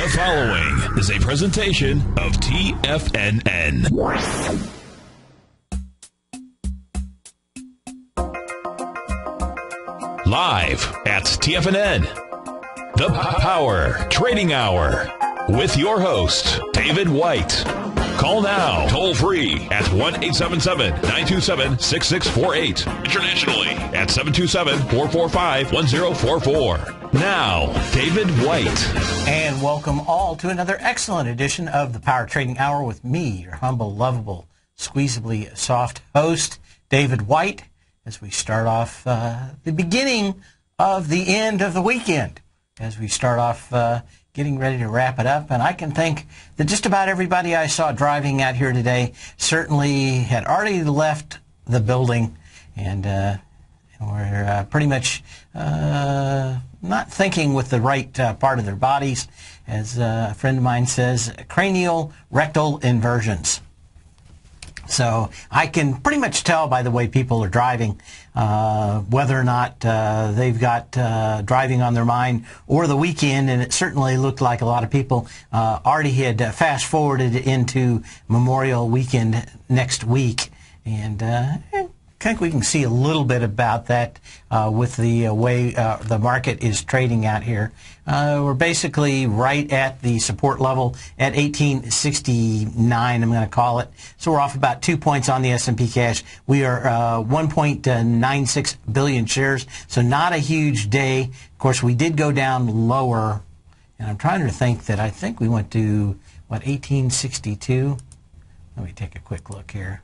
The following is a presentation of TFNN. Live at TFNN, the Power Trading Hour, with your host, David White. Call now, toll free at 1-877-927-6648. Internationally at 727-445-1044. Now, David White. And welcome all to another excellent edition of the Power Trading Hour with me, your humble, lovable, squeezably soft host, David White, as we start off the beginning of the end of the weekend, as we start off getting ready to wrap it up. And I can think that just about everybody I saw driving out here today certainly had already left the building and were pretty much not thinking with the right part of their bodies, as a friend of mine says, cranial rectal inversions. So I can pretty much tell by the way people are driving whether or not they've got driving on their mind or the weekend, and it certainly looked like a lot of people already had fast forwarded into Memorial Weekend next week. And I think we can see a little bit about that with the way the market is trading out here. We're basically right at the support level at 1869, I'm going to call it. So we're off about 2 points on the S&P cash. We are 1.96 billion shares, so not a huge day. Of course, we did go down lower, and I'm trying to think that I think we went to, what, 1862? Let me take a quick look here.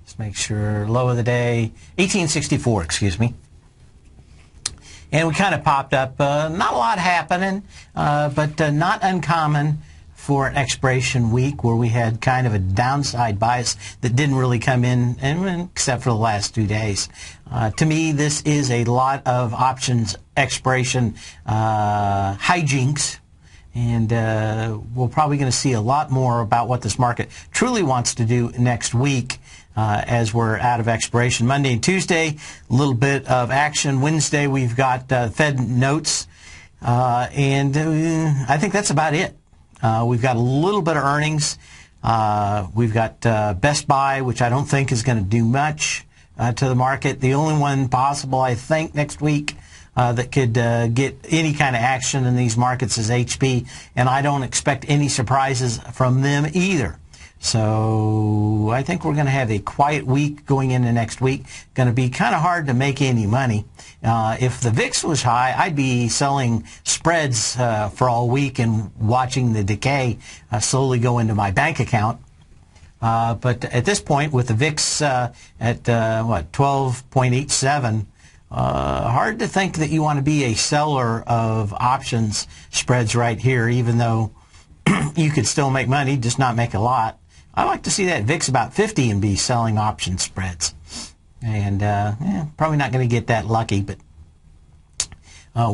Let's make sure, low of the day, 1864, excuse me. And we kind of popped up, not a lot happening, but not uncommon for an expiration week where we had kind of a downside bias that didn't really come in, except for the last 2 days. To me, this is a lot of options expiration hijinks. And we're probably going to see a lot more about what this market truly wants to do next week as we're out of expiration. Monday and Tuesday, a little bit of action. Wednesday, we've got Fed notes. And I think that's about it. We've got a little bit of earnings. We've got Best Buy, which I don't think is going to do much to the market. The only one possible, I think, next week that could get any kind of action in these markets is HP, and I don't expect any surprises from them either. So I think we're going to have a quiet week going into next week. Going to be kind of hard to make any money. If the VIX was high, I'd be selling spreads for all week and watching the decay slowly go into my bank account. But at this point, with the VIX at 12.87, hard to think that you want to be a seller of options spreads right here, even though you could still make money, just not make a lot. I like to see that VIX about 50 and be selling option spreads. And probably not going to get that lucky, but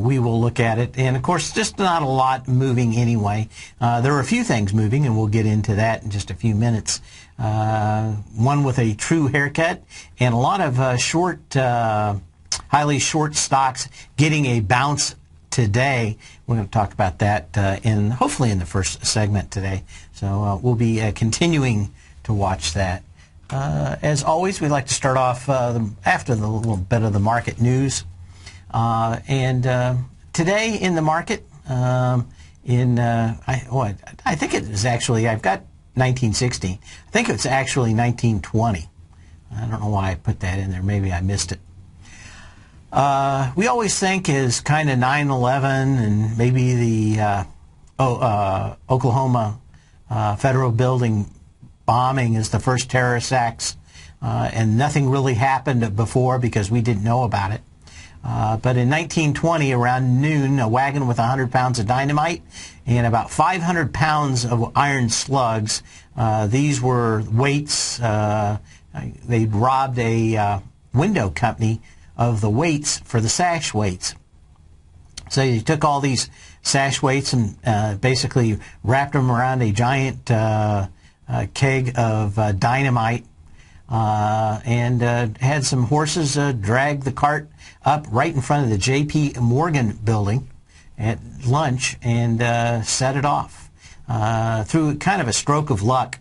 we will look at it. And, of course, just not a lot moving anyway. There are a few things moving, and we'll get into that in just a few minutes. One with a true haircut and a lot of highly short stocks getting a bounce today. We're going to talk about that hopefully in the first segment today. So we'll be continuing to watch that. As always, we like to start off after the little bit of the market news. Today in the market, I think it is actually, I've got 1960. I think it's actually 1920. I don't know why I put that in there. Maybe I missed it. We always think is kind of 9/11 and maybe the Oklahoma Federal Building bombing is the first terrorist acts, and nothing really happened before because we didn't know about it. But in 1920, around noon, a wagon with 100 pounds of dynamite and about 500 pounds of iron slugs. These were weights. They robbed a window company of the weights for the sash weights. So they took all these sash weights and basically wrapped them around a giant keg of dynamite and had some horses drag the cart up right in front of the J.P. Morgan building at lunch and set it off. through kind of a stroke of luck,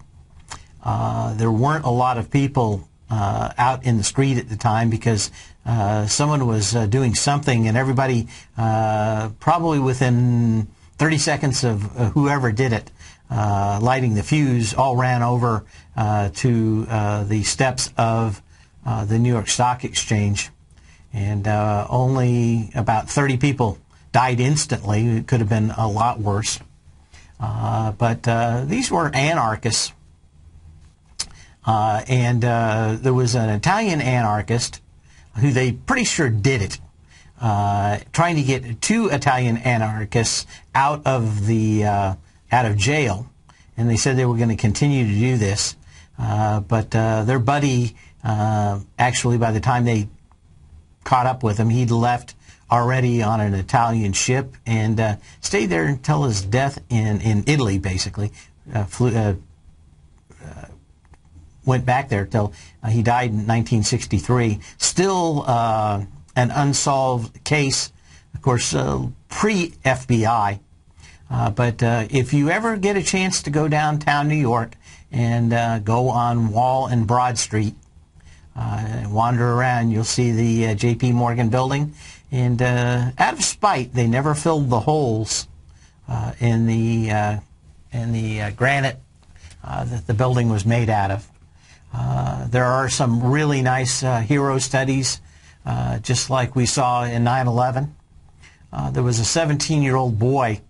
there weren't a lot of people out in the street at the time because someone was doing something, and everybody, probably within 30 seconds of whoever did it, lighting the fuse, all ran over to the steps of the New York Stock Exchange. And only about 30 people died instantly. It could have been a lot worse. But these were anarchists. And there was an Italian anarchist who they pretty sure did it, trying to get 2 Italian anarchists out of jail, and they said they were going to continue to do this. But their buddy, actually, by the time they caught up with him, he'd left already on an Italian ship and stayed there until his death in Italy, basically. Went back there till he died in 1963. Still an unsolved case, of course, pre-FBI. But if you ever get a chance to go downtown New York and go on Wall and Broad Street, wander around, you'll see the J.P. Morgan building. And out of spite, they never filled the holes in the granite that the building was made out of. There are some really nice hero studies, just like we saw in 9/11. There was a 17-year-old boy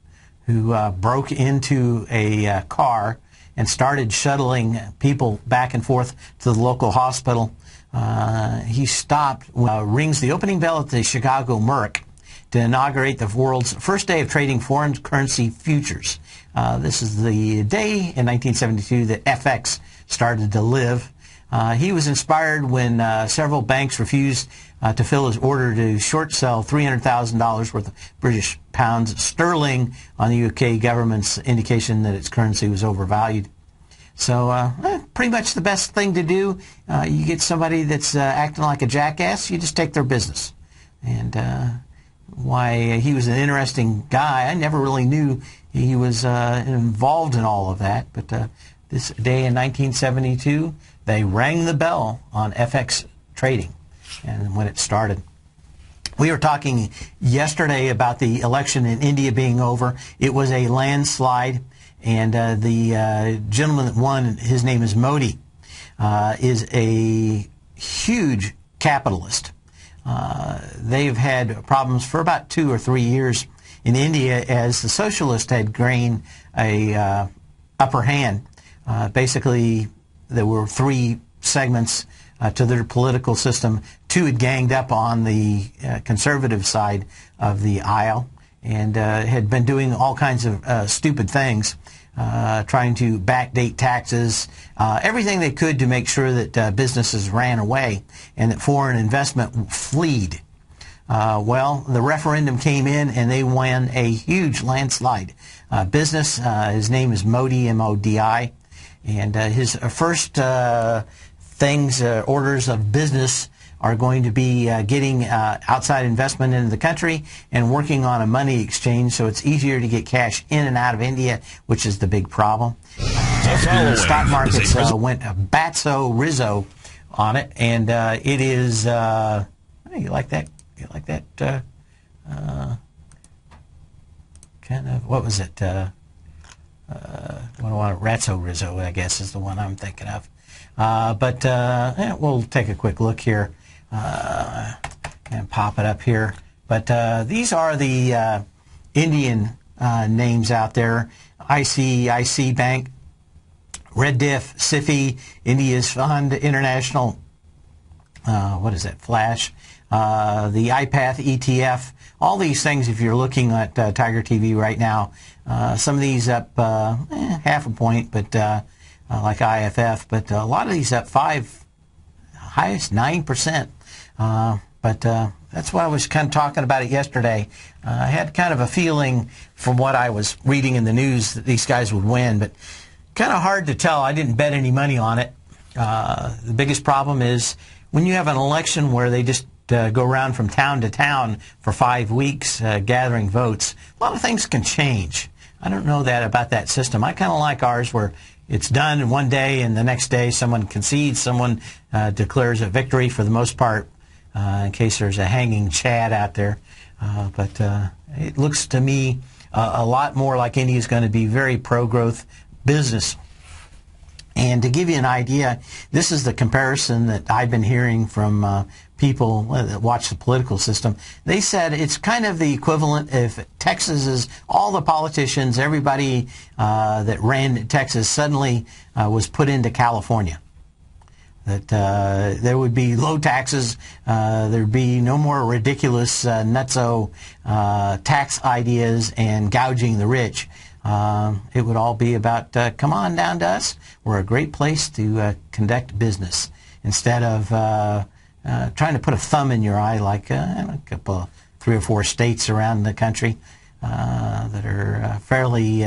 who broke into a car and started shuttling people back and forth to the local hospital. He stopped, rings the opening bell at the Chicago Merc to inaugurate the world's first day of trading foreign currency futures. This is the day in 1972 that FX started to live. He was inspired when several banks refused to fill his order to short sell $300,000 worth of British pounds sterling on the UK government's indication that its currency was overvalued. So pretty much the best thing to do, you get somebody that's acting like a jackass, you just take their business. And why he was an interesting guy, I never really knew he was involved in all of that. But this day in 1972, they rang the bell on FX trading and when it started. We were talking yesterday about the election in India being over. It was a landslide, and the gentleman that won, his name is Modi, is a huge capitalist. They've had problems for about 2 or 3 years in India as the socialists had gained a upper hand. Basically, there were 3 segments to their political system. 2 had ganged up on the conservative side of the aisle and had been doing all kinds of stupid things, trying to backdate taxes, everything they could to make sure that businesses ran away and that foreign investment fled. Well, the referendum came in and they won a huge landslide. His name is Modi, M-O-D-I, and his first orders of business are going to be getting outside investment into the country and working on a money exchange so it's easier to get cash in and out of India, which is the big problem. The stock markets went batso rizzo on it, and it is, you like that? You like that kind of, what was it? Ratso Rizzo, I guess, is the one I'm thinking of. But we'll take a quick look here and pop it up here. But these are the Indian names out there. ICIC Bank, Red Diff, SIFI, India's Fund, International, Flash, the iPath ETF, all these things. If you're looking at Tiger TV right now, some of these up half a point, but like IFF, but a lot of these up 5, highest 9%. But that's what I was kind of talking about it yesterday. I had kind of a feeling from what I was reading in the news that these guys would win, but kind of hard to tell. I didn't bet any money on it. The biggest problem is when you have an election where they just go around from town to town for 5 weeks gathering votes, a lot of things can change. I don't know that about that system. I kind of like ours where it's done in one day and the next day someone concedes, someone declares a victory for the most part, in case there's a hanging Chad out there. But it looks to me a lot more like India is going to be very pro-growth business. And to give you an idea, this is the comparison that I've been hearing from people that watch the political system. They said it's kind of the equivalent if Texas is all the politicians, everybody that ran Texas suddenly was put into California. That there would be low taxes, there'd be no more ridiculous nutso tax ideas and gouging the rich. It would all be about, come on down to us. We're a great place to conduct business, instead of trying to put a thumb in your eye like a couple, 3 or 4 states around the country that are fairly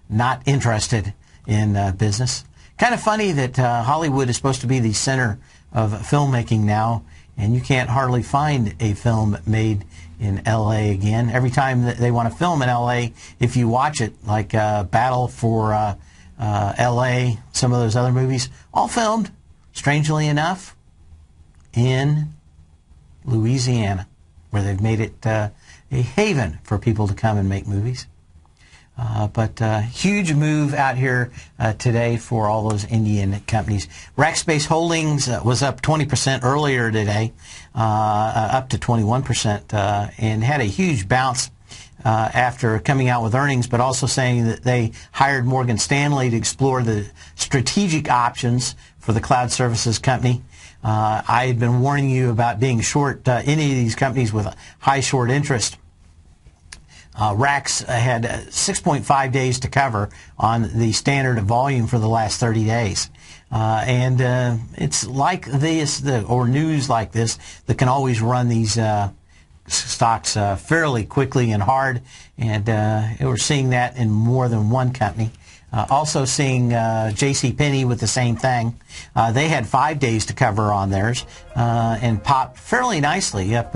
not interested in business. Kind of funny that Hollywood is supposed to be the center of filmmaking now, and you can't hardly find a film made in L.A. again. Every time that they want to film in L.A., if you watch it, like Battle for L.A., some of those other movies, all filmed, strangely enough, in Louisiana, where they've made it a haven for people to come and make movies. But huge move out here today for all those Indian companies. Rackspace Holdings was up 20% earlier today, up to 21%, and had a huge bounce after coming out with earnings, but also saying that they hired Morgan Stanley to explore the strategic options for the cloud services company. I had been warning you about being short any of these companies with high short interest. Rax had 6.5 days to cover on the standard of volume for the last 30 days. And it's like this, or news like this, that can always run these stocks fairly quickly and hard. And we're seeing that in more than one company. Also seeing JCPenney with the same thing. They had 5 days to cover on theirs and popped fairly nicely up.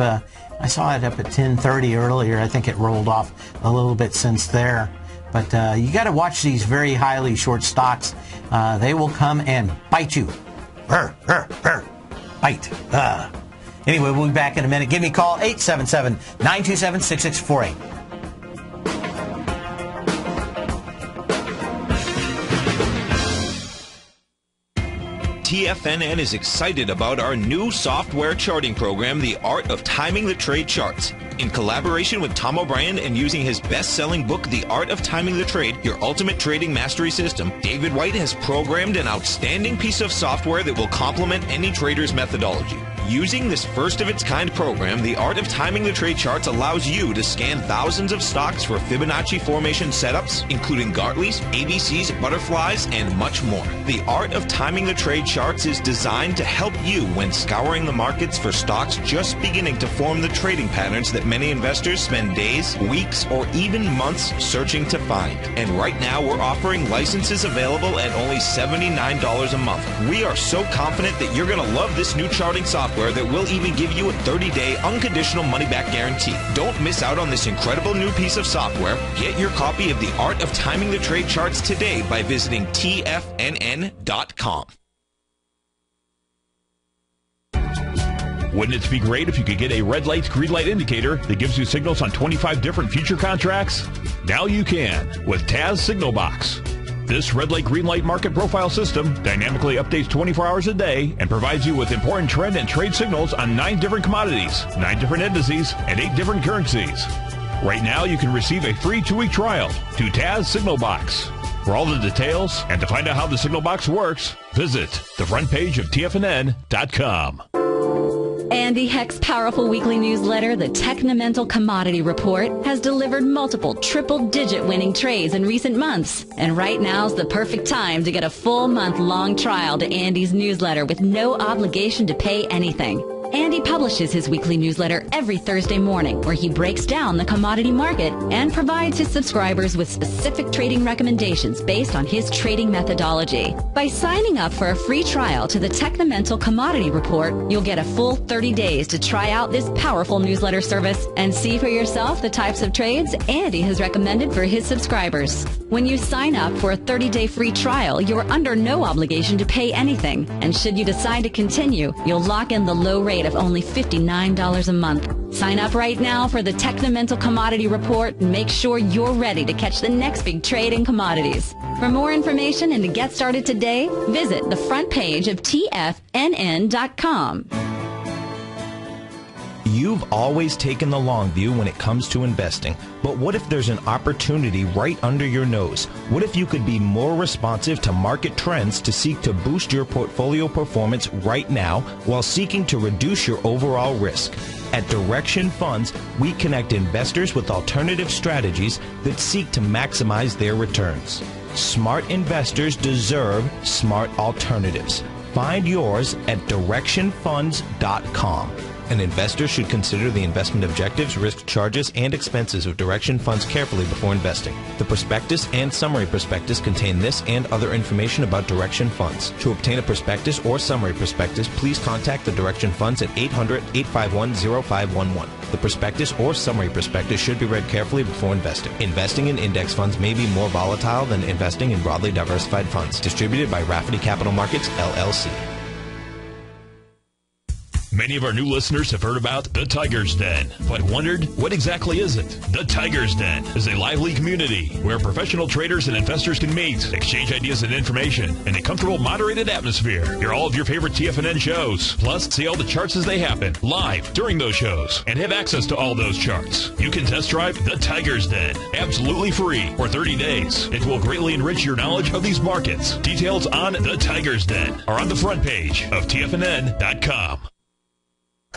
I saw it up at 10:30 earlier. I think it rolled off a little bit since there. But you got to watch these very highly short stocks. They will come and bite you. Bite. Anyway, we'll be back in a minute. Give me a call, 877-927-6648. TFNN is excited about our new software charting program, The Art of Timing the Trade Charts. In collaboration with Tom O'Brien and using his best-selling book, The Art of Timing the Trade, Your Ultimate Trading Mastery System, David White has programmed an outstanding piece of software that will complement any trader's methodology. Using this first-of-its-kind program, The Art of Timing the Trade Charts allows you to scan thousands of stocks for Fibonacci formation setups, including Gartley's, ABC's, butterflies, and much more. The Art of Timing the Trade Charts is designed to help you when scouring the markets for stocks just beginning to form the trading patterns that many investors spend days, weeks, or even months searching to find. And right now, we're offering licenses available at only $79 a month. We are so confident that you're going to love this new charting software that will even give you a 30-day unconditional money-back guarantee. Don't miss out on this incredible new piece of software. Get your copy of The Art of Timing the Trade Charts today by visiting TFNN.com. Wouldn't it be great if you could get a red light, green light indicator that gives you signals on 25 different future contracts? Now you can with Taz Signal Box. This red light, green light market profile system dynamically updates 24 hours a day and provides you with important trend and trade signals on 9 different commodities, 9 different indices, and 8 different currencies. Right now, you can receive a free 2-week trial to Taz Signal Box. For all the details and to find out how the Signal Box works, visit the front page of TFNN.com. Andy Heck's powerful weekly newsletter, the Technomental Commodity Report, has delivered multiple triple-digit winning trades in recent months. And right now's the perfect time to get a full month-long trial to Andy's newsletter with no obligation to pay anything. Andy publishes his weekly newsletter every Thursday morning, where he breaks down the commodity market and provides his subscribers with specific trading recommendations based on his trading methodology. By signing up for a free trial to the Technamental Commodity Report, you'll get a full 30 days to try out this powerful newsletter service and see for yourself the types of trades Andy has recommended for his subscribers. When you sign up for a 30-day free trial, you're under no obligation to pay anything. And should you decide to continue, you'll lock in the low rate of only $59 a month. Sign up right now for the Technamental Commodity Report and make sure you're ready to catch the next big trade in commodities. For more information and to get started today, visit the front page of TFNN.com. You've always taken the long view when it comes to investing, but what if there's an opportunity right under your nose? What if you could be more responsive to market trends to seek to boost your portfolio performance right now while seeking to reduce your overall risk? At Direction Funds, we connect investors with alternative strategies that seek to maximize their returns. Smart investors deserve smart alternatives. Find yours at directionfunds.com. An investor should consider the investment objectives, risk charges, and expenses of Direction Funds carefully before investing. The prospectus and summary prospectus contain this and other information about Direction Funds. To obtain a prospectus or summary prospectus, please contact the Direction Funds at 800-851-0511. The prospectus or summary prospectus should be read carefully before investing. Investing in index funds may be more volatile than investing in broadly diversified funds. Distributed by Rafferty Capital Markets, LLC. Many of our new listeners have heard about the Tiger's Den, but wondered, what exactly is it? The Tiger's Den is a lively community where professional traders and investors can meet, exchange ideas and information in a comfortable, moderated atmosphere. Hear all of your favorite TFNN shows, plus see all the charts as they happen, live during those shows, and have access to all those charts. You can test drive the Tiger's Den, absolutely free, for 30 days. It will greatly enrich your knowledge of these markets. Details on the Tiger's Den are on the front page of TFNN.com.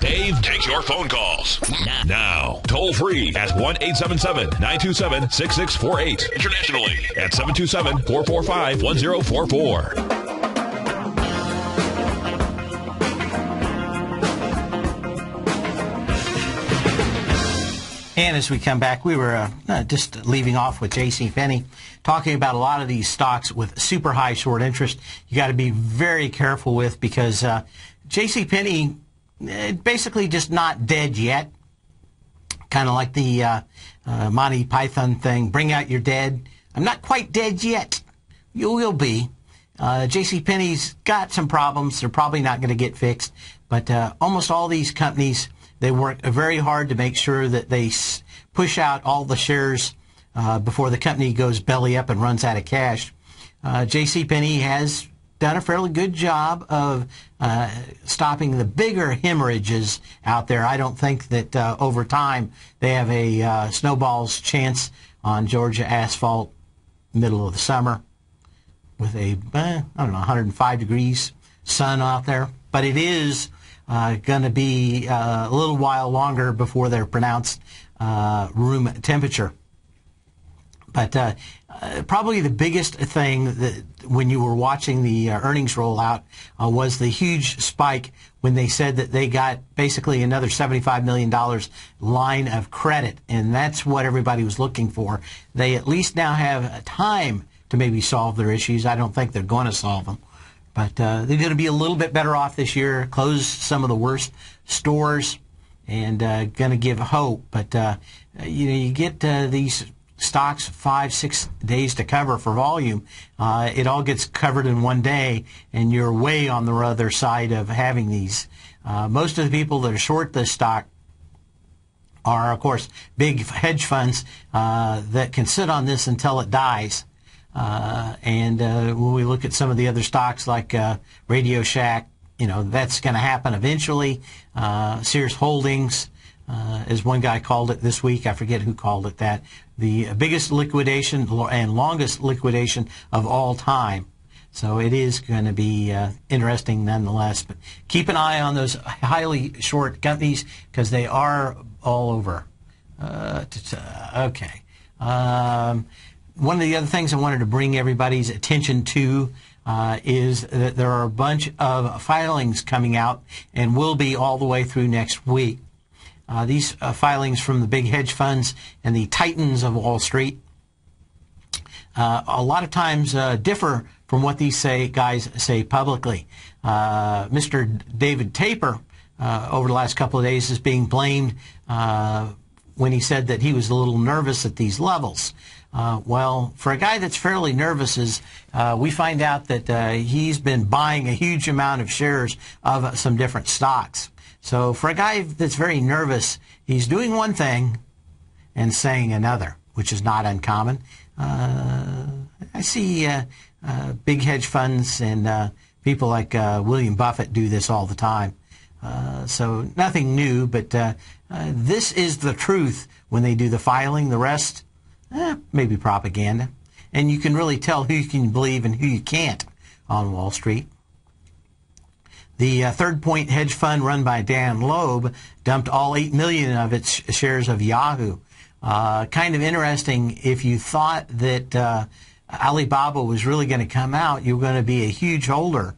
Dave takes your phone calls now. Toll free at 1-877-927-6648. Internationally at 727-445-1044. And as we come back, we were just leaving off with JCPenney, talking about a lot of these stocks with super high short interest. You got to be very careful with, because JCPenney basically just not dead yet. Kind of like the Monty Python thing, bring out your dead. I'm not quite dead yet. You will be. JCPenney's got some problems. They're probably not going to get fixed. But almost all these companies, they work very hard to make sure that they push out all the shares before the company goes belly up and runs out of cash. JCPenney has done a fairly good job of stopping the bigger hemorrhages out there. I don't think that over time they have a snowball's chance on Georgia asphalt middle of the summer with a, 105 degrees sun out there. But it is going to be a little while longer before they're pronounced room temperature. But probably the biggest thing that when you were watching the earnings rollout was the huge spike when they said that they got basically another $75 million line of credit. And that's what everybody was looking for. They at least now have time to maybe solve their issues. I don't think they're going to solve them. But they're going to be a little bit better off this year, close some of the worst stores, and going to give hope. But, you get these stocks 5-6 days to cover for volume. It all gets covered in one day, and you're way on the other side of having these. Most of the people that are short this stock are, of course, big hedge funds that can sit on this until it dies. And when we look at some of the other stocks like Radio Shack, that's going to happen eventually. Sears Holdings, as one guy called it this week, I forget who called it that, the biggest liquidation and longest liquidation of all time. So it is going to be interesting nonetheless. But keep an eye on those highly short companies because they are all over. Okay. One of the other things I wanted to bring everybody's attention to is that there are a bunch of filings coming out and will be all the way through next week. These filings from the big hedge funds and the titans of Wall Street a lot of times differ from what these guys say publicly. Mr. David Taper, over the last couple of days, is being blamed when he said that he was a little nervous at these levels. Well, for a guy that's fairly nervous, we find out that he's been buying a huge amount of shares of some different stocks. So for a guy that's very nervous, he's doing one thing and saying another, which is not uncommon. I see big hedge funds and people like William Buffett do this all the time. So nothing new, but this is the truth when they do the filing. The rest, maybe propaganda. And you can really tell who you can believe and who you can't on Wall Street. The Third Point hedge fund run by Dan Loeb dumped all 8 million of its shares of Yahoo. Kind of interesting. If you thought that Alibaba was really going to come out, you were going to be a huge holder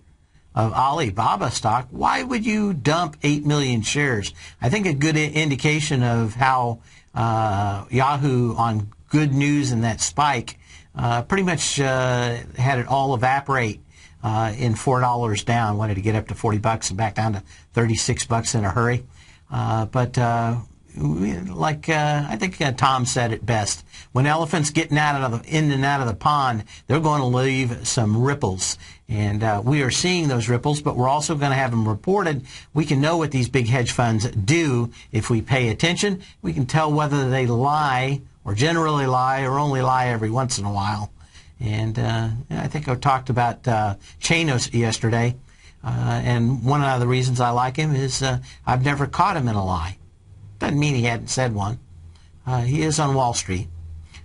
of Alibaba stock, why would you dump 8 million shares? I think a good indication of how Yahoo, on good news and that spike, pretty much had it all evaporate in $4 down. Wanted to get up to $40 and back down to $36 in a hurry. But I think Tom said it best. When elephants get in and out of the pond, they're going to leave some ripples. And we are seeing those ripples, but we're also going to have them reported. We can know what these big hedge funds do if we pay attention. We can tell whether they lie or generally lie or only lie every once in a while. And I think I talked about Chanos yesterday. And one of the reasons I like him is I've never caught him in a lie. Doesn't mean he hadn't said one. He is on Wall Street.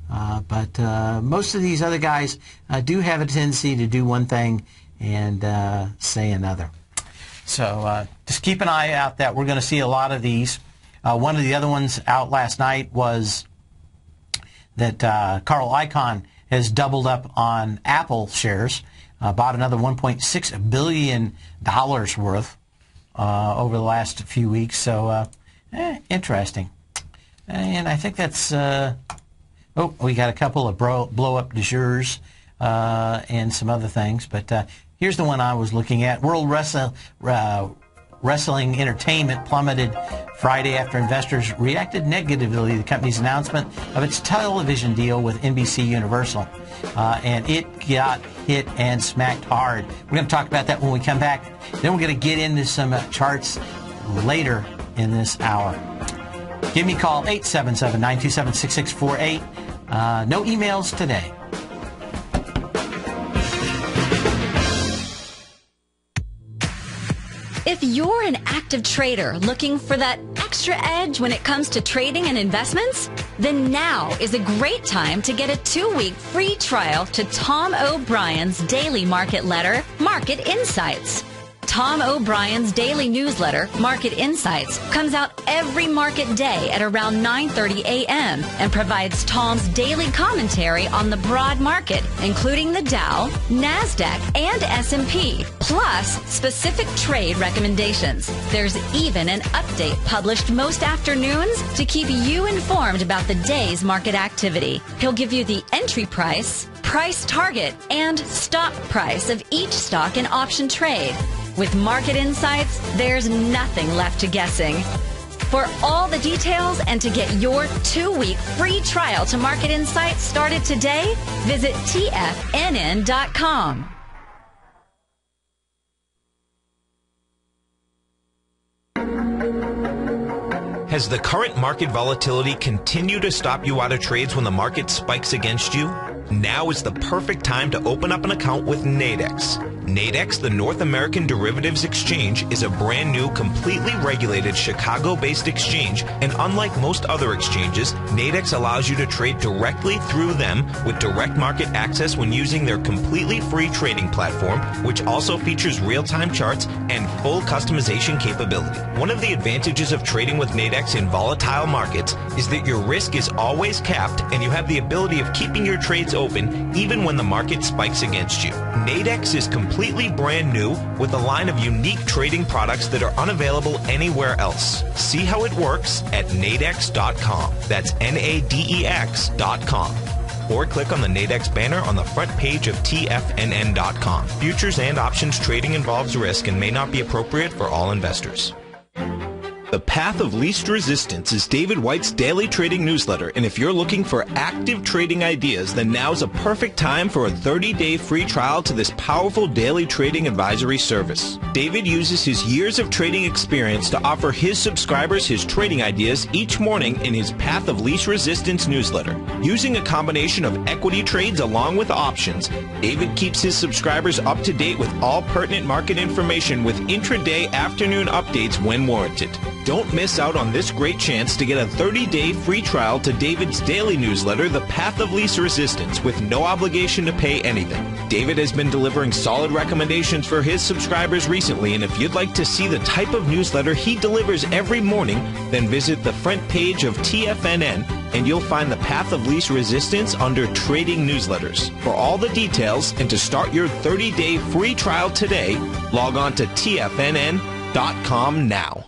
But most of these other guys do have a tendency to do one thing and say another. So just keep an eye out that we're going to see a lot of these. One of the other ones out last night was that Carl Icahn has doubled up on Apple shares, bought another $1.6 billion worth over the last few weeks. So interesting. And I think that's... we got a couple of blow-up du jours and some other things. But here's the one I was looking at. World Wrestling Entertainment plummeted Friday after investors reacted negatively to the company's announcement of its television deal with NBC Universal. And it got hit and smacked hard. We're going to talk about that when we come back. Then we're going to get into some charts later in this hour. Give me a call, 877-927-6648. No emails today. If you're an active trader looking for that extra edge when it comes to trading and investments, then now is a great time to get a 2-week free trial to Tom O'Brien's daily market letter, Market Insights. Tom O'Brien's daily newsletter, Market Insights, comes out every market day at around 9:30 a.m. and provides Tom's daily commentary on the broad market, including the Dow, NASDAQ, and S&P, plus specific trade recommendations. There's even an update published most afternoons to keep you informed about the day's market activity. He'll give you the entry price, price target, and stop price of each stock and option trade. With Market Insights, there's nothing left to guessing. For all the details and to get your 2-week free trial to Market Insights started today, visit TFNN.com. Has the current market volatility continued to stop you out of trades when the market spikes against you? Now is the perfect time to open up an account with Nadex. Nadex, the North American Derivatives Exchange, is a brand new, completely regulated Chicago-based exchange, and unlike most other exchanges, Nadex allows you to trade directly through them with direct market access when using their completely free trading platform, which also features real-time charts and full customization capability. One of the advantages of trading with Nadex in volatile markets is that your risk is always capped and you have the ability of keeping your trades open even when the market spikes against you. Nadex is completely brand new with a line of unique trading products that are unavailable anywhere else. See how it works at nadex.com. That's NADEX.com. Or click on the Nadex banner on the front page of TFNN.com. Futures and options trading involves risk and may not be appropriate for all investors. The Path of Least Resistance is David White's daily trading newsletter, and if you're looking for active trading ideas, then now's a perfect time for a 30-day free trial to this powerful daily trading advisory service. David uses his years of trading experience to offer his subscribers his trading ideas each morning in his Path of Least Resistance newsletter. Using a combination of equity trades along with options, David keeps his subscribers up to date with all pertinent market information with intraday afternoon updates when warranted. Don't miss out on this great chance to get a 30-day free trial to David's daily newsletter, The Path of Least Resistance, with no obligation to pay anything. David has been delivering solid recommendations for his subscribers recently, and if you'd like to see the type of newsletter he delivers every morning, then visit the front page of TFNN and you'll find The Path of Least Resistance under Trading Newsletters. For all the details and to start your 30-day free trial today, log on to TFNN.com now.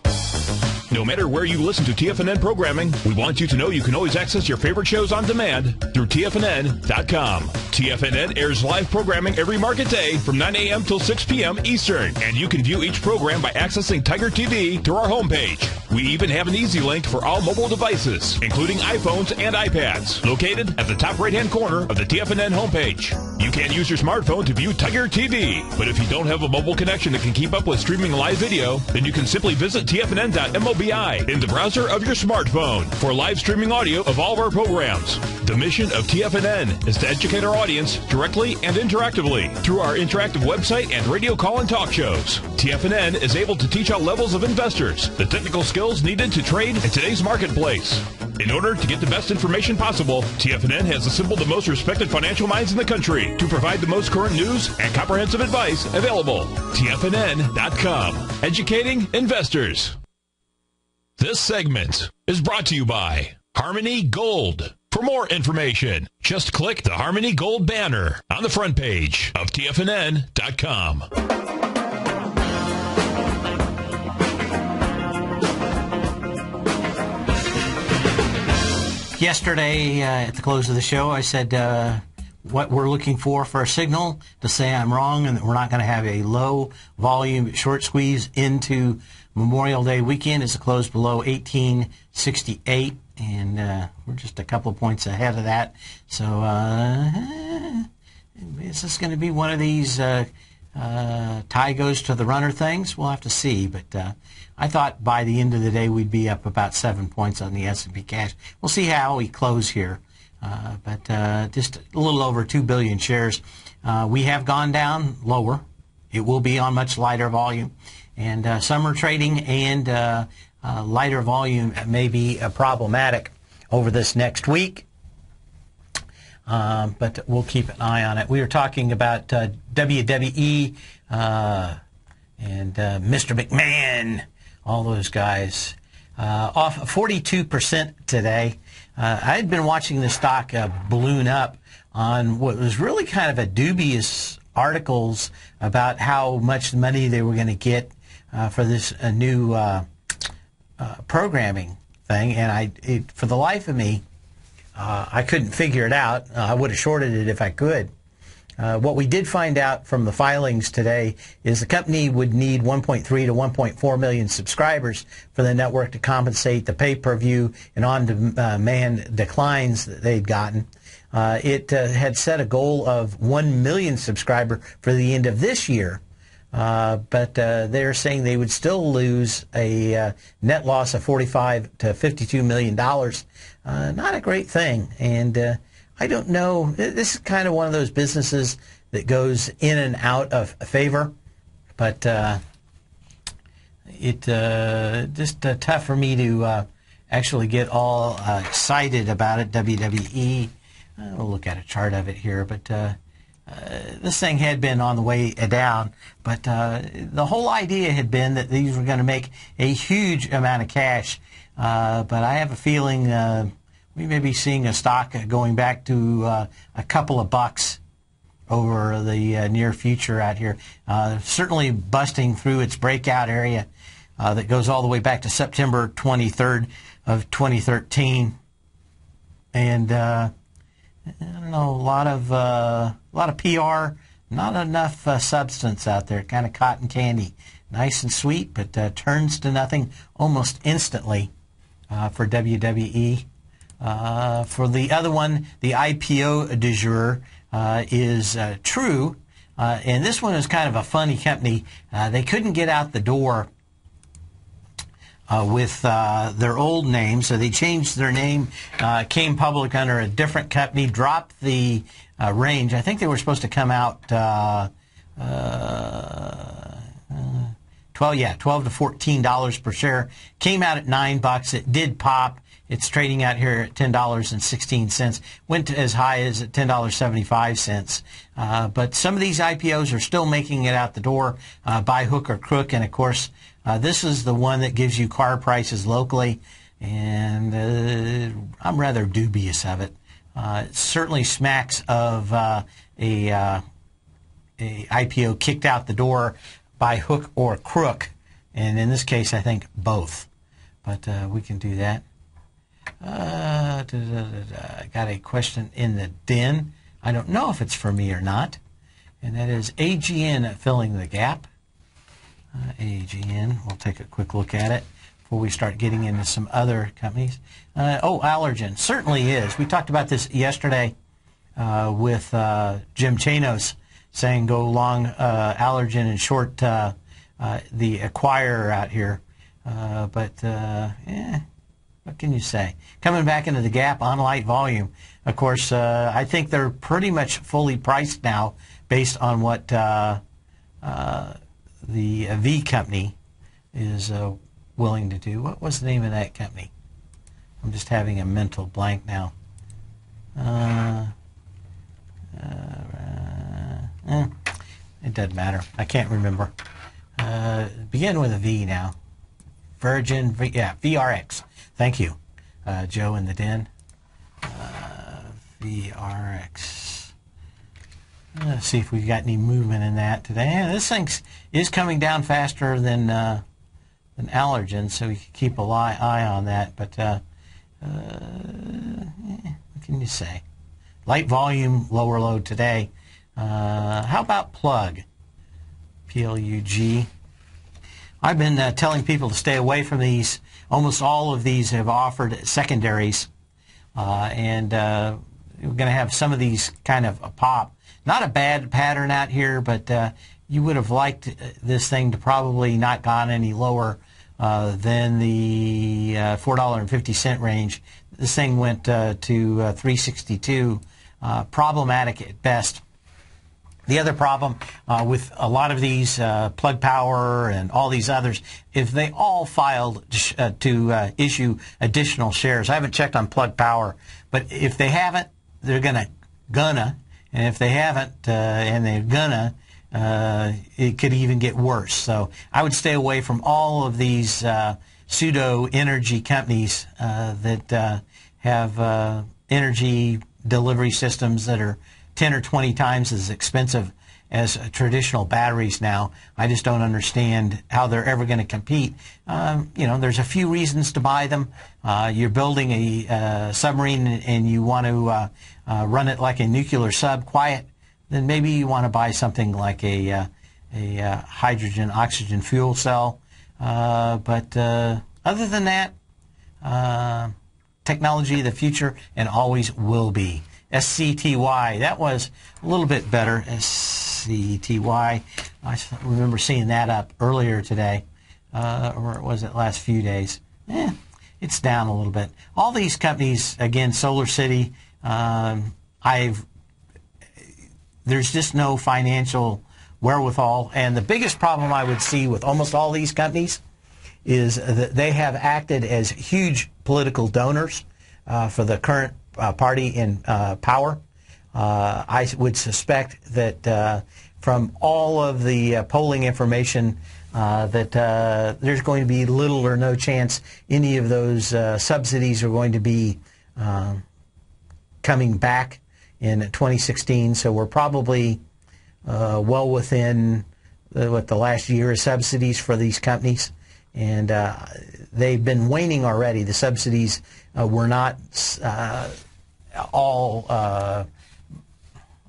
No matter where you listen to TFNN programming, we want you to know you can always access your favorite shows on demand through TFNN.com. TFNN airs live programming every market day from 9 a.m. till 6 p.m. Eastern, and you can view each program by accessing Tiger TV through our homepage. We even have an easy link for all mobile devices, including iPhones and iPads, located at the top right-hand corner of the TFNN homepage. You can use your smartphone to view Tiger TV, but if you don't have a mobile connection that can keep up with streaming live video, then you can simply visit TFNN.mobi in the browser of your smartphone for live streaming audio of all of our programs. The mission of TFNN is to educate our audience directly and interactively through our interactive website and radio call and talk shows. TFNN is able to teach all levels of investors the technical skills needed to trade in today's marketplace. In order to get the best information possible, TFNN has assembled the most respected financial minds in the country to provide the most current news and comprehensive advice available. TFNN.com. Educating investors. This segment is brought to you by Harmony Gold. For more information, just click the Harmony Gold banner on the front page of TFNN.com. Yesterday, at the close of the show, I said what we're looking for a signal to say I'm wrong and that we're not going to have a low volume short squeeze into Memorial Day weekend. It's a close below 1868, and we're just a couple of points ahead of that. So is this going to be one of these tie goes to the runner things? We'll have to see, but I thought by the end of the day we'd be up about 7 points on the S&P cash. We'll see how we close here, but just a little over 2 billion shares. We have gone down lower. It will be on much lighter volume. And summer trading and lighter volume may be problematic over this next week, but we'll keep an eye on it. We were talking about WWE and Mr. McMahon, all those guys, off 42% today. I had been watching the stock balloon up on what was really kind of a dubious articles about how much money they were going to get for this new programming thing, and for the life of me, I couldn't figure it out. I would have shorted it if I could. What we did find out from the filings today is the company would need 1.3 to 1.4 million subscribers for the network to compensate the pay-per-view and on-demand declines that they'd gotten. It had set a goal of 1 million subscriber for the end of this year. But they're saying they would still lose a net loss of $45 to $52 million. Not a great thing. And I don't know. This is kind of one of those businesses that goes in and out of favor, but it just tough for me to actually get all excited about it. WWE. We'll look at a chart of it here, but this thing had been on the way down. But the whole idea had been that these were going to make a huge amount of cash. But I have a feeling we may be seeing a stock going back to a couple of bucks over the near future out here. Certainly busting through its breakout area that goes all the way back to September 23rd of 2013. And I don't know, a lot of PR, not enough substance out there. Kind of cotton candy, nice and sweet, but turns to nothing almost instantly for WWE. For the other one, the IPO du jour is True, and this one is kind of a funny company. They couldn't get out the door with their old name, so they changed their name, came public under a different company, dropped the range. I think they were supposed to come out $12 to $14 per share. Came out at $9. It did pop. It's trading out here at $10.16. Went as high as at $10.75. But some of these IPOs are still making it out the door by hook or crook, and of course, this is the one that gives you car prices locally, and I'm rather dubious of it. It certainly smacks of a IPO kicked out the door by hook or crook, and in this case, I think both. But we can do that. I got a question in the den. I don't know if it's for me or not, and that is AGN filling the gap. AGN, we'll take a quick look at it before we start getting into some other companies. Allergen certainly is. We talked about this yesterday with Jim Chanos saying go long Allergen and short the acquirer out here. But what can you say? Coming back into the gap on light volume. Of course, I think they're pretty much fully priced now based on what the V company is willing to do. What was the name of that company? I'm just having a mental blank now. It doesn't matter. I can't remember. Begin with a V now. Virgin, VRX. Thank you, Joe in the den. VRX. Let's see if we've got any movement in that today. Yeah, this thing is coming down faster than Allergen, so we can keep an eye on that. But what can you say? Light volume, lower load today. How about Plug? PLUG. I've been telling people to stay away from these. Almost all of these have offered secondaries, and we're going to have some of these kind of a pop. Not a bad pattern out here, but you would have liked this thing to probably not gone any lower than the $4.50 range. This thing went to $3.62. Problematic at best. The other problem with a lot of these, Plug Power and all these others, if they all filed to issue additional shares. I haven't checked on Plug Power, but if they haven't, they're gonna, and if they haven't and they're gonna, it could even get worse. So I would stay away from all of these pseudo energy companies that have energy delivery systems that are 10 or 20 times as expensive as traditional batteries now. I just don't understand how they're ever going to compete. There's a few reasons to buy them. You're building a submarine and you want to run it like a nuclear sub, quiet, then maybe you want to buy something like a hydrogen oxygen fuel cell. But other than that, technology of the future and always will be. SCTY, that was a little bit better. SCTY, I remember seeing that up earlier today, or was it last few days? It's down a little bit. All these companies, again, Solar City, there's just no financial wherewithal. And the biggest problem I would see with almost all these companies is that they have acted as huge political donors for the current party in power. I would suspect that from all of the polling information that there's going to be little or no chance any of those subsidies are going to be coming back in 2016. So we're probably well within the last year of subsidies for these companies. And they've been waning already. The subsidies were not all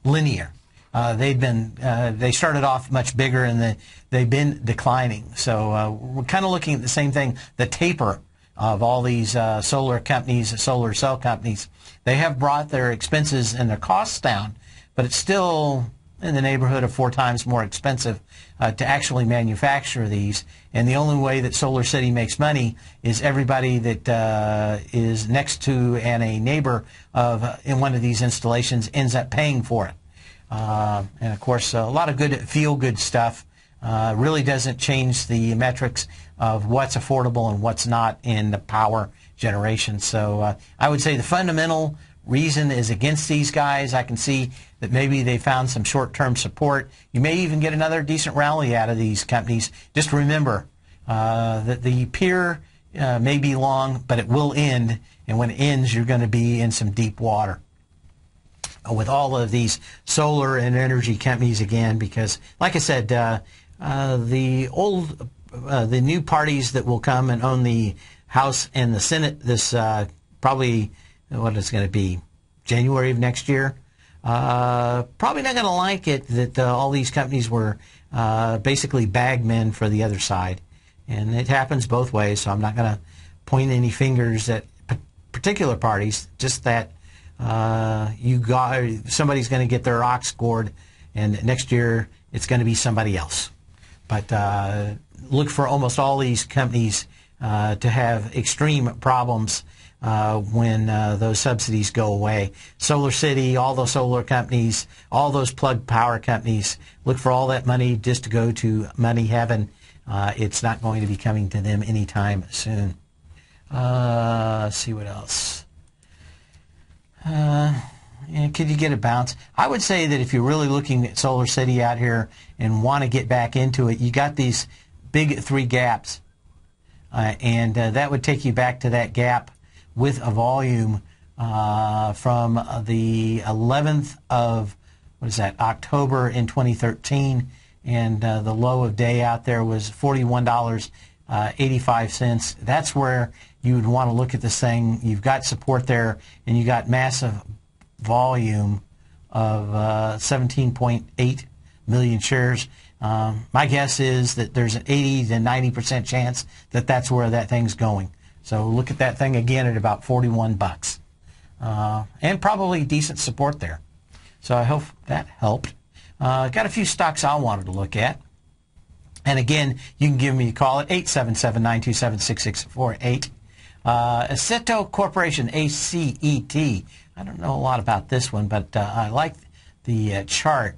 linear. They started off much bigger, and they've been declining. So we're kind of looking at the same thing, the taper of all these solar companies, solar cell companies. They have brought their expenses and their costs down, but it's still in the neighborhood of 4 times more expensive to actually manufacture these. And the only way that Solar City makes money is everybody that is next to and a neighbor in one of these installations ends up paying for it. And of course, a lot of good feel-good stuff really doesn't change the metrics of what's affordable and what's not in the power generation. So I would say the fundamental reason is against these guys. I can see that maybe they found some short-term support. You may even get another decent rally out of these companies. Just remember that the pier may be long, but it will end. And when it ends, you're going to be in some deep water with all of these solar and energy companies again, because, like I said, the new parties that will come and own the House and the Senate this probably, what is going to be, January of next year, probably not going to like it that all these companies were basically bagmen for the other side. And it happens both ways, so I'm not going to point any fingers at particular parties, just that somebody's going to get their ox gored, and next year it's going to be somebody else. But look for almost all these companies to have extreme problems when those subsidies go away. Solar City, all those solar companies, all those plug power companies, look for all that money just to go to money heaven. It's not going to be coming to them anytime soon. Let's see what else. Could you get a bounce? I would say that if you're really looking at Solar City out here and want to get back into it, you got these big 3 gaps. And that would take you back to that gap with a volume from the 11th of, October in 2013. And the low of day out there was $41.85. That's where you would want to look at this thing. You've got support there, and you got massive volume of 17.8 million shares. My guess is that there's an 80 to 90% chance that that's where that thing's going. So look at that thing again at about 41 bucks. And probably decent support there. So I hope that helped. Got a few stocks I wanted to look at. And again, you can give me a call at 877-927-6648. Aceto Corporation, ACET. I don't know a lot about this one, but I like the chart.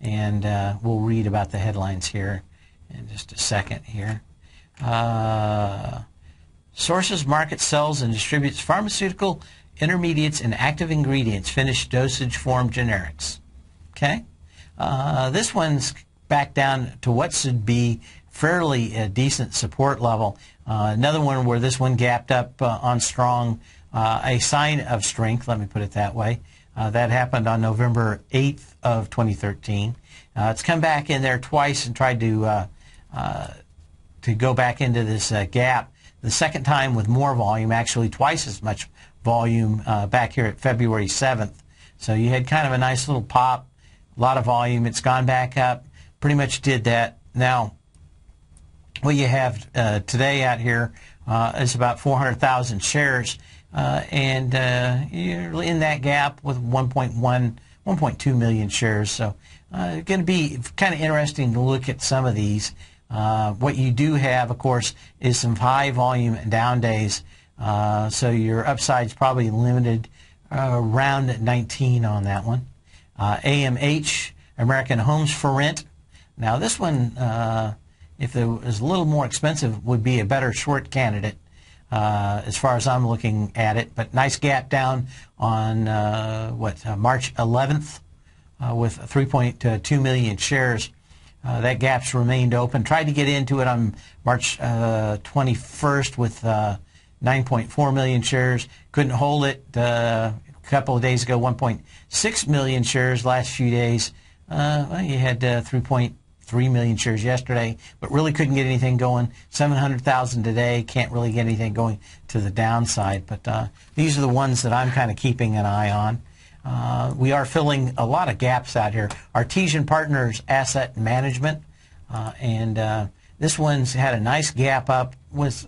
And we'll read about the headlines here in just a second here. Sources market, sells, and distributes pharmaceutical intermediates and active ingredients, finished dosage form generics. Okay? This one's back down to what should be fairly a decent support level. Another one where this one gapped up on strong, a sign of strength, let me put it that way. That happened on November 8th of 2013. It's come back in there twice and tried to go back into this gap. The second time with more volume, actually twice as much volume back here at February 7th. So you had kind of a nice little pop, a lot of volume. It's gone back up, pretty much did that. Now, what you have today out here is about 400,000 shares, and you're in that gap with 1.2 million shares. So it's going to be kind of interesting to look at some of these. What you do have, of course, is some high volume down days. So your upside's probably limited around 19 on that one. AMH, American Homes for Rent. Now this one, if it was a little more expensive, would be a better short candidate as far as I'm looking at it. But nice gap down on March 11th with 3.2 million shares. That gap's remained open. Tried to get into it on March 21st with 9.4 million shares. Couldn't hold it. A couple of days ago, 1.6 million shares. Last few days, well, you had 3.3 million shares yesterday, but really couldn't get anything going. 700,000 today. Can't really get anything going to the downside. But these are the ones that I'm kind of keeping an eye on. We are filling a lot of gaps out here. Artesian Partners Asset Management, and this one's had a nice gap up with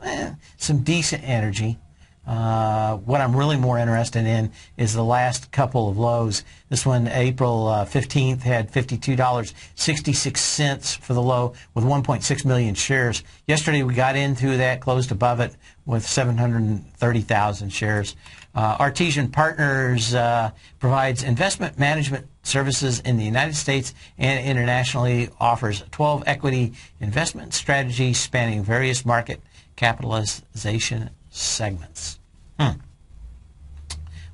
some decent energy. What I'm really more interested in is the last couple of lows. This one, April 15th, had $52.66 for the low with 1.6 million shares. Yesterday we got into that, closed above it with 730,000 shares. Artesian Partners provides investment management services in the United States and internationally, offers 12 equity investment strategies spanning various market capitalization segments.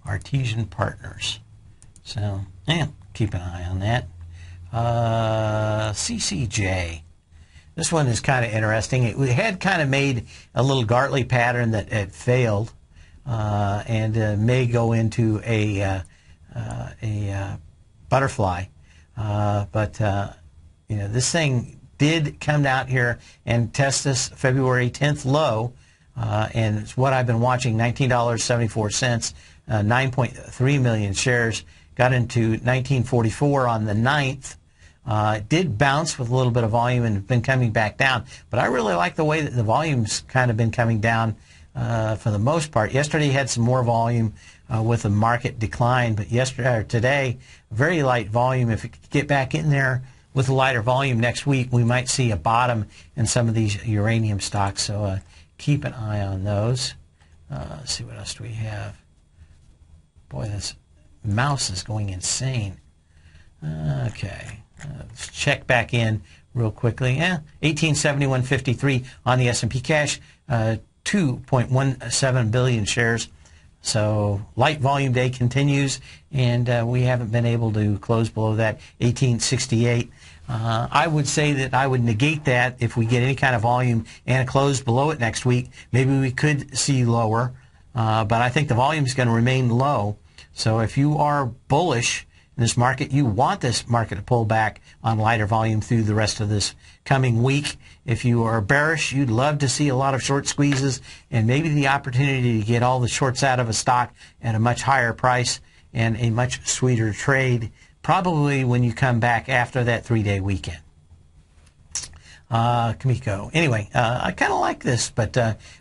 Artesian Partners. So, yeah, keep an eye on that. CCJ. This one is kind of interesting. It had kind of made a little Gartley pattern that had failed. And may go into a butterfly, but you know, this thing did come out here and test this February 10th low, and it's what I've been watching. $19.74, 9.3 million shares. Got into 1944 on the 9th. It did bounce with a little bit of volume and been coming back down, but I really like the way that the volume's kind of been coming down. For the most part. Yesterday had some more volume with a market decline, but yesterday or today, very light volume. If it could get back in there with a lighter volume next week, we might see a bottom in some of these uranium stocks. So keep an eye on those. Let's see, what else do we have? Boy, this mouse is going insane. Okay, let's check back in real quickly. 1871.53 on the S&P cash. 2.17 billion shares. So light volume day continues, and we haven't been able to close below that 1868. I would say that I would negate that if we get any kind of volume and a close below it next week. Maybe we could see lower, but I think the volume is going to remain low. So if you are bullish in this market, you want this market to pull back on lighter volume through the rest of this coming week. If you are bearish, you'd love to see a lot of short squeezes and maybe the opportunity to get all the shorts out of a stock at a much higher price and a much sweeter trade, probably when you come back after that 3-day weekend. Kamiko. Anyway, I kind of like this, but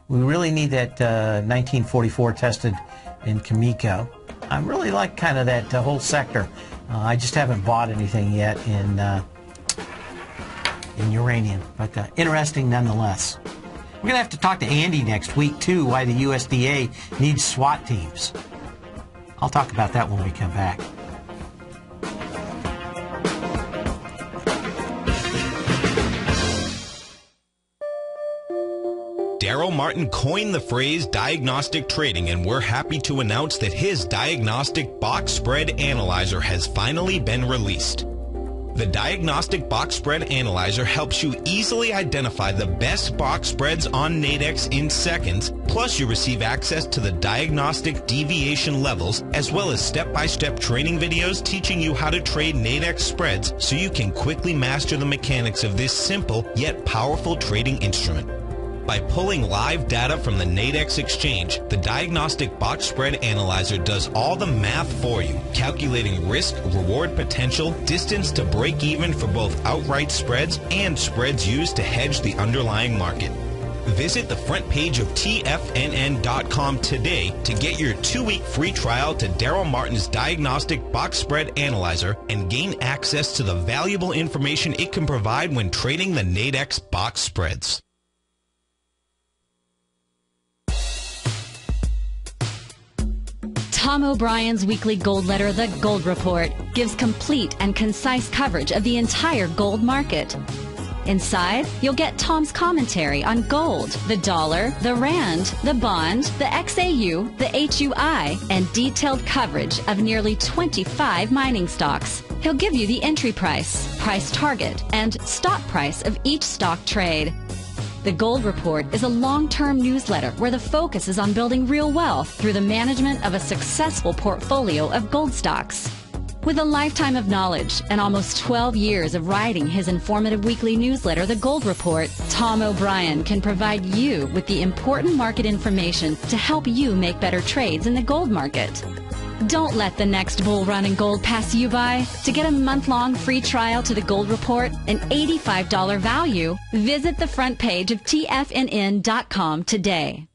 we really need that 1944 tested in Kamiko. I really like kind of that whole sector. I just haven't bought anything yet in uranium, but interesting nonetheless. We're going to have to talk to Andy next week, too, why the USDA needs SWAT teams. I'll talk about that when we come back. Daryl Martin coined the phrase diagnostic trading, and we're happy to announce that his diagnostic box spread analyzer has finally been released. The Diagnostic Box Spread Analyzer helps you easily identify the best box spreads on Nadex in seconds, plus you receive access to the diagnostic deviation levels, as well as step-by-step training videos teaching you how to trade Nadex spreads so you can quickly master the mechanics of this simple yet powerful trading instrument. By pulling live data from the Nadex exchange, the Diagnostic Box Spread Analyzer does all the math for you, calculating risk, reward potential, distance to break even for both outright spreads and spreads used to hedge the underlying market. Visit the front page of TFNN.com today to get your 2-week free trial to Daryl Martin's Diagnostic Box Spread Analyzer and gain access to the valuable information it can provide when trading the Nadex box spreads. Tom O'Brien's weekly gold letter, The Gold Report, gives complete and concise coverage of the entire gold market. Inside, you'll get Tom's commentary on gold, the dollar, the rand, the bond, the XAU, the HUI, and detailed coverage of nearly 25 mining stocks. He'll give you the entry price, price target, and stop price of each stock trade. The Gold Report is a long-term newsletter where the focus is on building real wealth through the management of a successful portfolio of gold stocks. With a lifetime of knowledge and almost 12 years of writing his informative weekly newsletter, The Gold Report, Tom O'Brien can provide you with the important market information to help you make better trades in the gold market. Don't let the next bull run in gold pass you by. To get a month-long free trial to The Gold Report, an $85 value, visit the front page of TFNN.com today.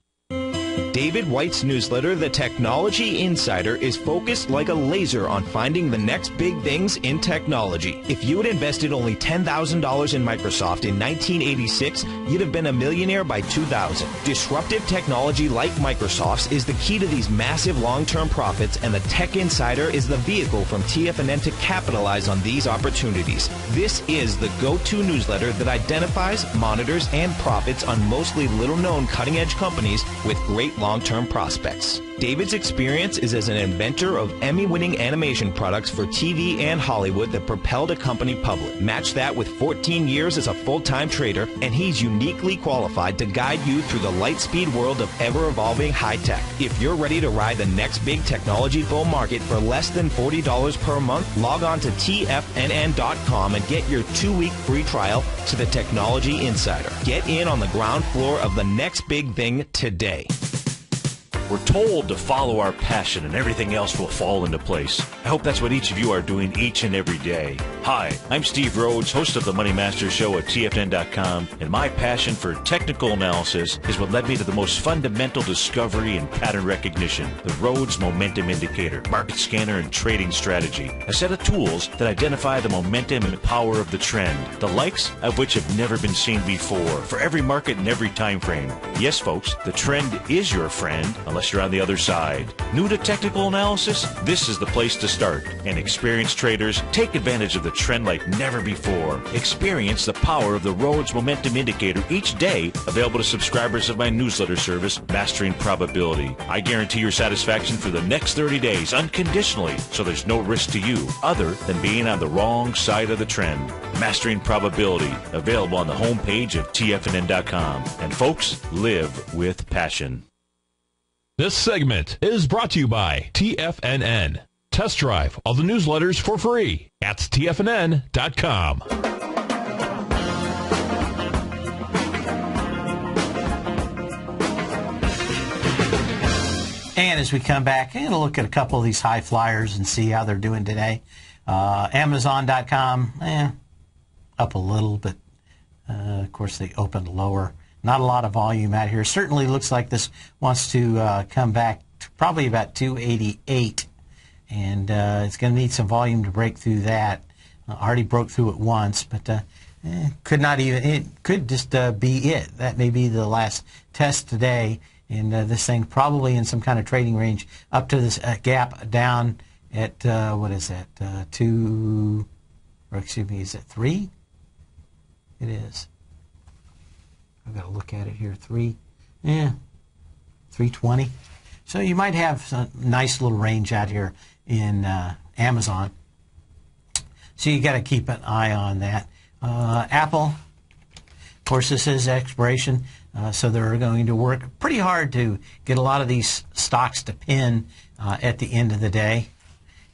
David White's newsletter, The Technology Insider, is focused like a laser on finding the next big things in technology. If you had invested only $10,000 in Microsoft in 1986, you'd have been a millionaire by 2000. Disruptive technology like Microsoft's is the key to these massive long-term profits, and the Tech Insider is the vehicle from TFNN to capitalize on these opportunities. This is the go-to newsletter that identifies, monitors, and profits on mostly little-known cutting-edge companies with great long-term prospects. David's experience is as an inventor of Emmy-winning animation products for TV and Hollywood that propelled a company public. Match that with 14 years as a full-time trader, and he's uniquely qualified to guide you through the light-speed world of ever-evolving high-tech. If you're ready to ride the next big technology bull market for less than $40 per month, log on to TFNN.com and get your 2-week free trial to the Technology Insider. Get in on the ground floor of the next big thing today. We're told to follow our passion and everything else will fall into place. I hope that's what each of you are doing each and every day. Hi, I'm Steve Rhodes, host of the Money Master Show at TFNN.com, and my passion for technical analysis is what led me to the most fundamental discovery in pattern recognition, the Rhodes Momentum Indicator, market scanner, and trading strategy, a set of tools that identify the momentum and power of the trend, the likes of which have never been seen before, for every market and every time frame. Yes, folks, the trend is your friend, unless you're on the other side. New to technical analysis? This is the place to start. And experienced traders, take advantage of the trend like never before. Experience the power of the Rhodes Momentum Indicator each day, available to subscribers of my newsletter service, Mastering Probability. I guarantee your satisfaction for the next 30 days, unconditionally, so there's no risk to you, other than being on the wrong side of the trend. Mastering Probability, available on the homepage of TFNN.com. And folks, live with passion. This segment is brought to you by TFNN. Test drive all the newsletters for free at TFNN.com. And as we come back, I'm going to look at a couple of these high flyers and see how they're doing today. Amazon.com, up a little, but of course they opened lower. Not a lot of volume out here. Certainly looks like this wants to come back to probably about 288, and it's going to need some volume to break through that. Already broke through it once, but could not even. It could just be it. That may be the last test today, and this thing probably in some kind of trading range up to this gap down at what is that? 2, or excuse me, is it 3? It is. I've got to look at it here. 320. So you might have a nice little range out here in Amazon. So you got to keep an eye on that. Apple, of course, this is expiration, so they're going to work pretty hard to get a lot of these stocks to pin at the end of the day.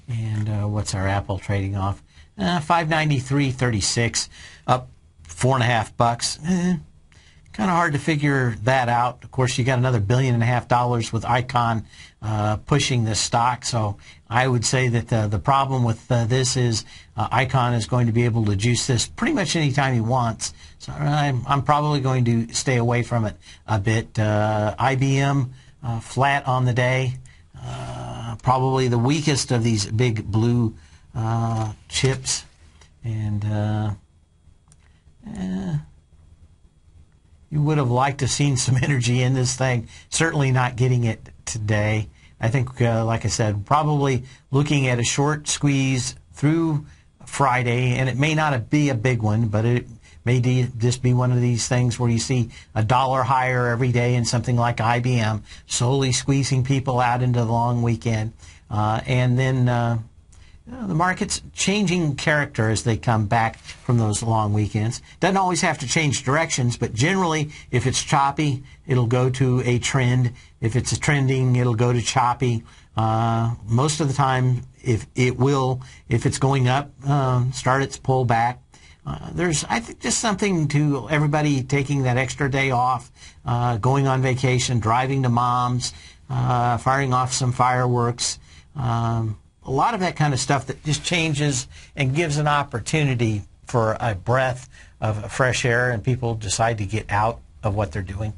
And what's our Apple trading off? 593.36, up $4.50. Kind of hard to figure that out. Of course, you got another $1.5 billion with Icon pushing this stock. So I would say that the problem with this is Icon is going to be able to juice this pretty much anytime he wants. So I'm probably going to stay away from it a bit. IBM flat on the day. Probably the weakest of these big blue chips. And you would have liked to have seen some energy in this thing. Certainly not getting it today. I think, like I said, probably looking at a short squeeze through Friday, and it may not be a big one, but it may just be one of these things where you see $1 higher every day in something like IBM, slowly squeezing people out into the long weekend. And then the market's changing character as they come back from those long weekends. Doesn't always have to change directions, but generally, if it's choppy, it'll go to a trend. If it's a trending, it'll go to choppy. Most of the time, if it's going up, start its pullback. There's, I think, just something to everybody taking that extra day off, going on vacation, driving to mom's, firing off some fireworks. A lot of that kind of stuff that just changes and gives an opportunity for a breath of fresh air, and people decide to get out of what they're doing.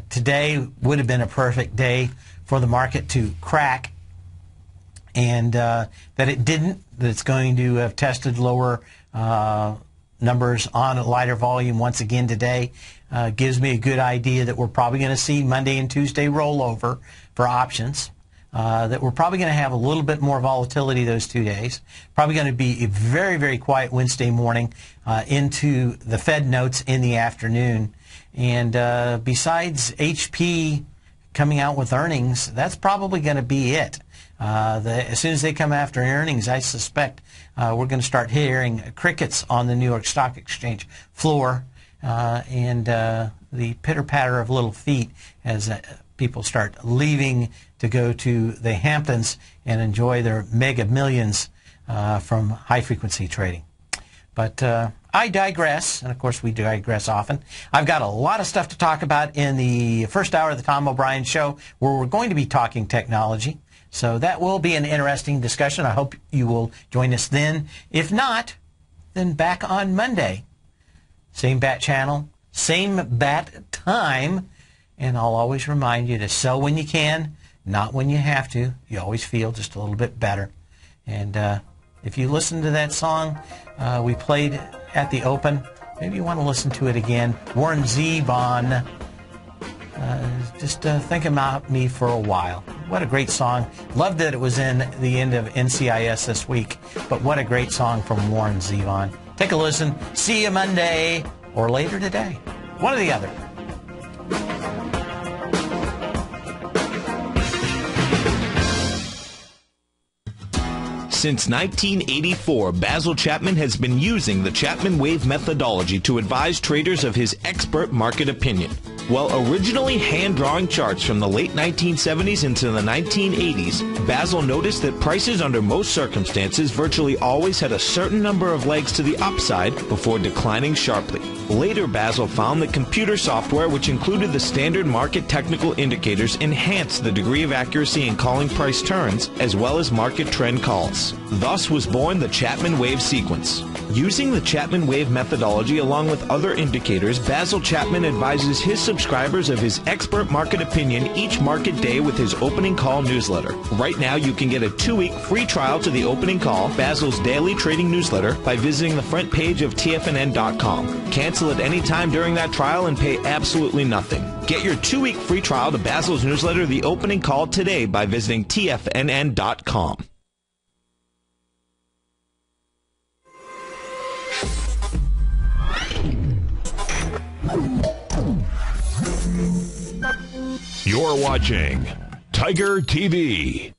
Today would have been a perfect day for the market to crack, and that it didn't, that it's going to have tested lower numbers on a lighter volume once again today. Gives me a good idea that we're probably going to see Monday and Tuesday rollover for options. That we're probably going to have a little bit more volatility those 2 days. Probably going to be a very, very quiet Wednesday morning into the Fed notes in the afternoon. And besides HP coming out with earnings, that's probably going to be it. As soon as they come after earnings, I suspect we're going to start hearing crickets on the New York Stock Exchange floor and the pitter-patter of little feet as people start leaving to go to the Hamptons and enjoy their mega millions from high-frequency trading. But I digress, and of course we digress often. I've got a lot of stuff to talk about in the first hour of the Tom O'Brien Show, where we're going to be talking technology. So that will be an interesting discussion. I hope you will join us then. If not, then back on Monday. Same bat channel, same bat time, and I'll always remind you to sell when you can, not when you have to. You always feel just a little bit better. And if you listen to that song we played at the Open, maybe you want to listen to it again. Warren Zevon, just think about me for a while. What a great song. Loved that it was in the end of NCIS this week, but what a great song from Warren Zevon. Take a listen. See you Monday or later today. One or the other. Since 1984, Basil Chapman has been using the Chapman Wave methodology to advise traders of his expert market opinion. While originally hand-drawing charts from the late 1970s into the 1980s, Basil noticed that prices under most circumstances virtually always had a certain number of legs to the upside before declining sharply. Later, Basil found that computer software, which included the standard market technical indicators, enhanced the degree of accuracy in calling price turns, as well as market trend calls. Thus was born the Chapman Wave sequence. Using the Chapman Wave methodology along with other indicators, Basil Chapman advises his subscribers of his expert market opinion each market day with his opening call newsletter. Right now, you can get a 2-week free trial to the opening call, Basil's daily trading newsletter, by visiting the front page of TFNN.com. Cancel at any time during that trial and pay absolutely nothing. Get your 2-week free trial to Basil's newsletter, The Opening Call, today by visiting TFNN.com. You're watching Tiger TV.